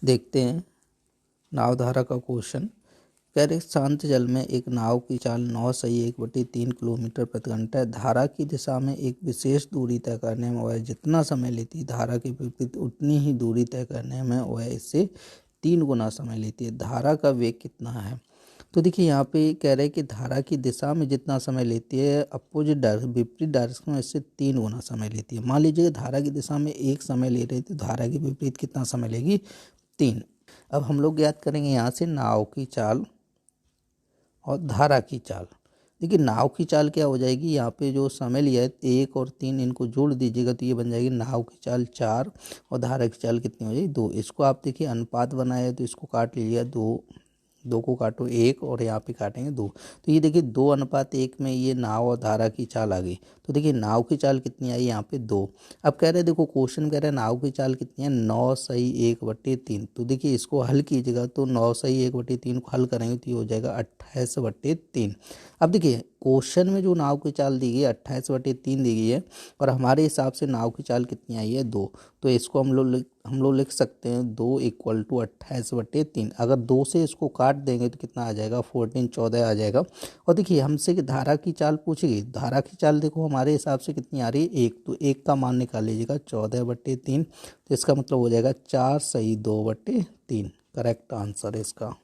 देखते हैं नाव धारा का क्वेश्चन। कह रहे शांत जल में एक नाव की चाल 9/1/3 किलोमीटर प्रति घंटा है। धारा की दिशा में एक विशेष दूरी तय करने में वह जितना समय लेती है, धारा के विपरीत उतनी ही दूरी तय करने में वह इससे 3 गुना समय लेती है। धारा का वेग कितना है? तो देखिए यहाँ पे कह रहे हैं कि धारा की दिशा में जितना समय लेती है, अपोजिट डायरेक्शन विपरीत डायरेक्शन में इससे 3 गुना समय लेती है। मान लीजिए धारा की दिशा में 1 समय ले रही थी, धारा के विपरीत कितना समय लेगी? 3। अब हम लोग याद करेंगे यहाँ से नाव की चाल और धारा की चाल। देखिए नाव की चाल क्या हो जाएगी, यहाँ पे जो समय लिया है 1 और 3 इनको जोड़ दीजिएगा तो ये बन जाएगी नाव की चाल 4 और धारा की चाल कितनी हो जाएगी 2। इसको आप देखिए अनुपात बनाया है तो इसको काट लीजिएगा, 2 को काटो 1 और यहाँ पे काटेंगे 2, तो ये देखिए 2:1 में ये नाव और धारा की चाल आ गई। तो देखिए नाव की चाल कितनी आई यहाँ पे 2। अब कह रहे हैं देखो क्वेश्चन कह रहा है नाव की चाल कितनी है 9/1/3। तो देखिए इसको हल कीजिएगा तो 9/1/3 को हल करेंगे तो ये हो जाएगा 28/3। अब देखिए क्वेश्चन में जो नाव की चाल दी गई है 28/3 दी गई है और हमारे हिसाब से नाव की चाल कितनी आई है 2। तो इसको हम लोग लिख सकते हैं 2 = 28/3। अगर 2 से इसको काट देंगे तो कितना आ जाएगा 14, 14 आ जाएगा। और देखिए हमसे कि धारा की चाल पूछी गई, धारा की चाल देखो हमारे हिसाब से कितनी आ रही है 1, तो 1 का मान निकाल लीजिएगा 14/3। तो इसका मतलब हो जाएगा 4 सही 2/3। करेक्ट आंसर है इसका।